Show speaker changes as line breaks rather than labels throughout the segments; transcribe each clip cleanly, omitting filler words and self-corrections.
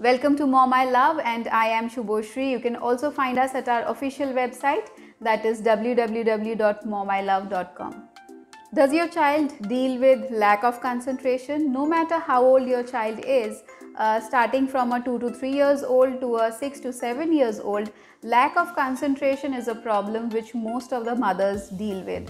Welcome to Mom I Love, and I am Shubhoshri. You can also find us at our official website, that is www.momilove.com. Does your child deal with lack of concentration? No matter how old your child is, starting from a 2 to 3 years old to a 6 to 7 years old, lack of concentration is a problem which most of the mothers deal with.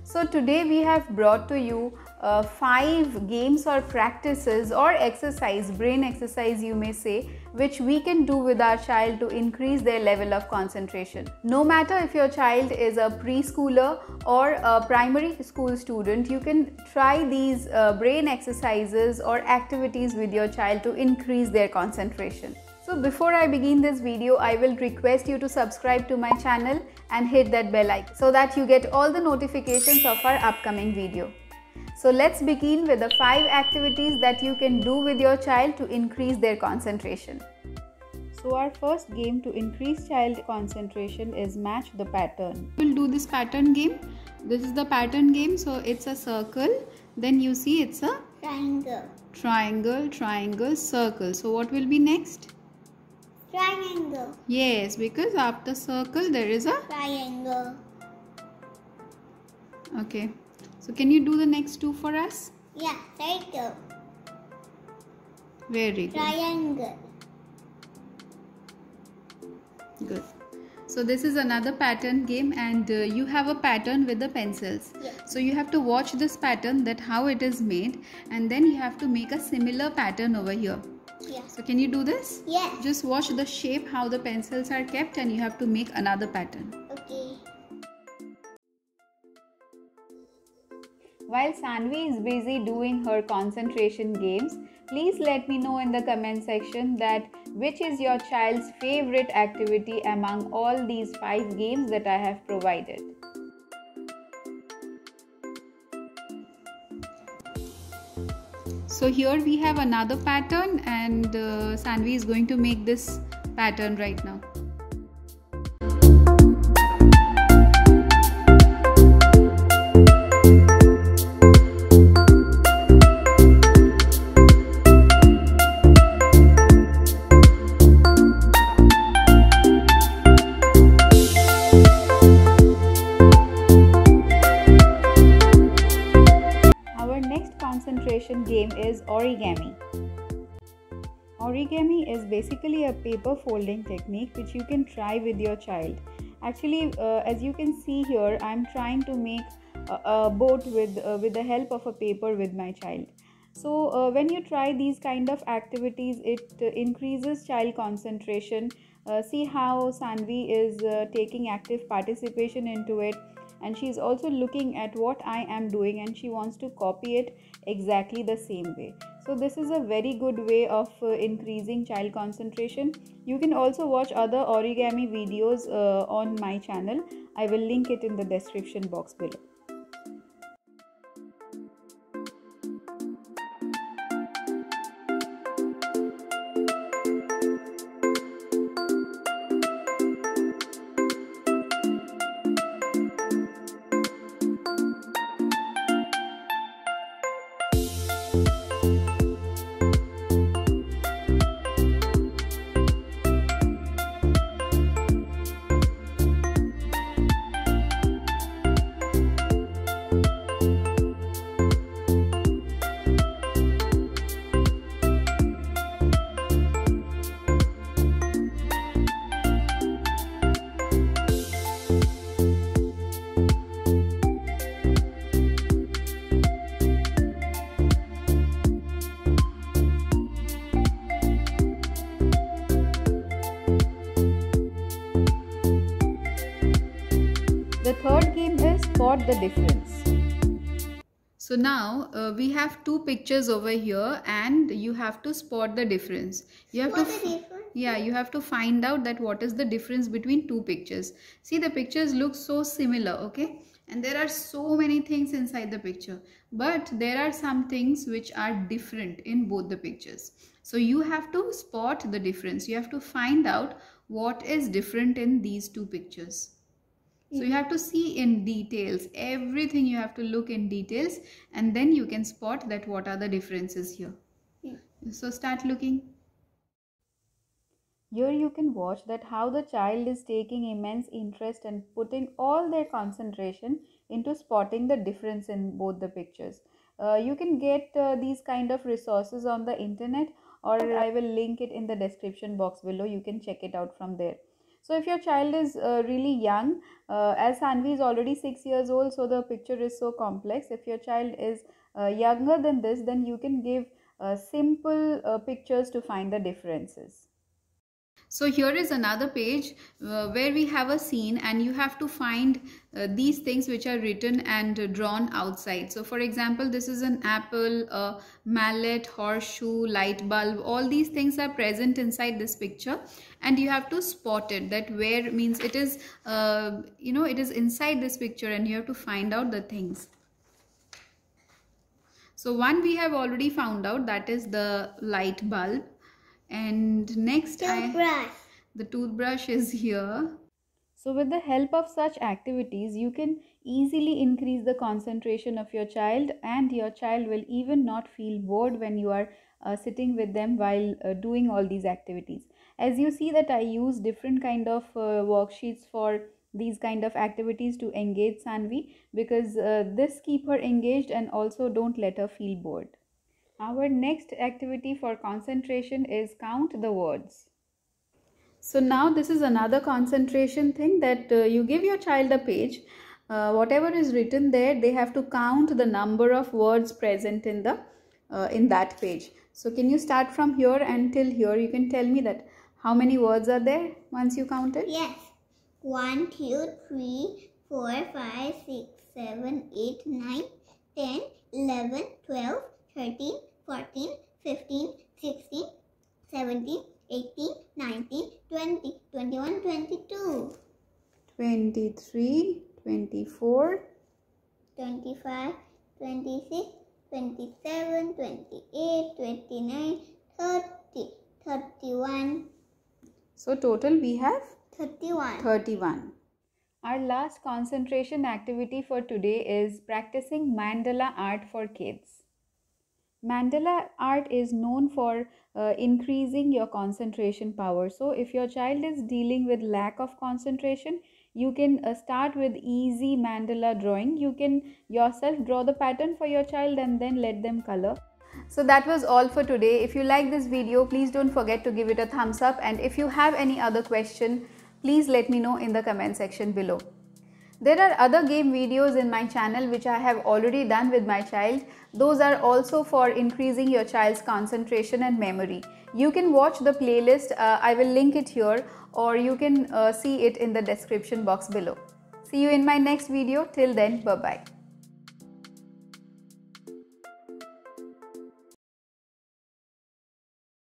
So today we have brought to you 5 games or practices or exercise, brain exercise you may say, which we can do with our child to increase their level of concentration. No matter if your child is a preschooler or a primary school student, you can try these brain exercises or activities with your child to increase their concentration. So before I begin this video, I will request you to subscribe to my channel and hit that bell icon so that you get all the notifications of our upcoming video. So let's begin with the 5 activities that you can do with your child to increase their concentration. So our first game to increase child concentration is match the pattern. We'll do this pattern game. This is the pattern game. So it's a circle. Then you see it's a
triangle.
Triangle, triangle, circle. So what will be next?
Triangle.
Yes, because after circle there is a
triangle.
Okay. So can you do the next 2 for us?
Yeah, circle.
Very good.
Triangle.
Good. So this is another pattern game, and you have a pattern with the pencils.
Yeah.
So you have to watch this pattern, that how it is made, and then you have to make a similar pattern over here.
Yeah.
So can you do this?
Yeah.
Just watch the shape, how the pencils are kept, and you have to make another pattern.
Okay.
While Sanvi is busy doing her concentration games, please let me know in the comment section that which is your child's favorite activity among all these 5 games that I have provided. So here we have another pattern, and Sanvi is going to make this pattern right now. Concentration game is origami. Origami is basically a paper folding technique which you can try with your child. Actually, as you can see here, I'm trying to make a boat with the help of a paper with my child. So when you try these kind of activities, it increases child concentration. See how Sanvi is taking active participation into it, and she is also looking at what I am doing, and she wants to copy it exactly the same way. So this is a very good way of increasing child concentration. You can also watch other origami videos on my channel. I will link it in the description box below. The third game is spot the difference. So now we have 2 pictures over here, and you have to spot the difference. You have you have to find out that what is the difference between 2 pictures. See, the pictures look so similar, okay? And there are so many things inside the picture, but there are some things which are different in both the pictures. So you have to spot the difference. You have to find out what is different in these 2 pictures. So you have to see in details, everything you have to look in details, and then you can spot that what are the differences here. So start looking. Here you can watch that how the child is taking immense interest and putting all their concentration into spotting the difference in both the pictures. You can get these kind of resources on the internet, or I will link it in the description box below. You can check it out from there. So if your child is really young, as Sanvi is already 6 years old, so the picture is so complex. If your child is younger than this, then you can give simple pictures to find the differences. So here is another page where we have a scene and you have to find these things which are written and drawn outside. So for example, this is an apple, a mallet, horseshoe, light bulb. All these things are present inside this picture and you have to spot it. That where means it is, it is inside this picture and you have to find out the things. So one we have already found out, that is the light bulb. And next the toothbrush is here. So with the help of such activities, you can easily increase the concentration of your child, and your child will even not feel bored when you are sitting with them while doing all these activities. As you see that I use different kind of worksheets for these kind of activities to engage Sanvi, because this keep her engaged and also don't let her feel bored. Our next activity for concentration is count the words. So now this is another concentration thing, that you give your child a page. Whatever is written there, they have to count the number of words present in that page. So can you start from here until here? You can tell me that how many words are there once you count it?
Yes. 1, 2, 3, 4, 5, 6, 7, 8, 9, 10, 11, 12, 13, 14, 15, 16, 17, 18, 19, 20, 21, 22.
23, 24.
25, 26, 27, 28, 29, 30, 31.
So total we have
31.
31. Our last concentration activity for today is practicing mandala art for kids. Mandala art is known for increasing your concentration power. So if your child is dealing with lack of concentration, you can start with easy mandala drawing. You can yourself draw the pattern for your child and then let them color. So that was all for today. If you like this video, please don't forget to give it a thumbs up, and if you have any other question, please let me know in the comment section below. There are other game videos in my channel which I have already done with my child. Those are also for increasing your child's concentration and memory. You can watch the playlist, I will link it here, or you can see it in the description box below. See you in my next video. Till then, bye-bye.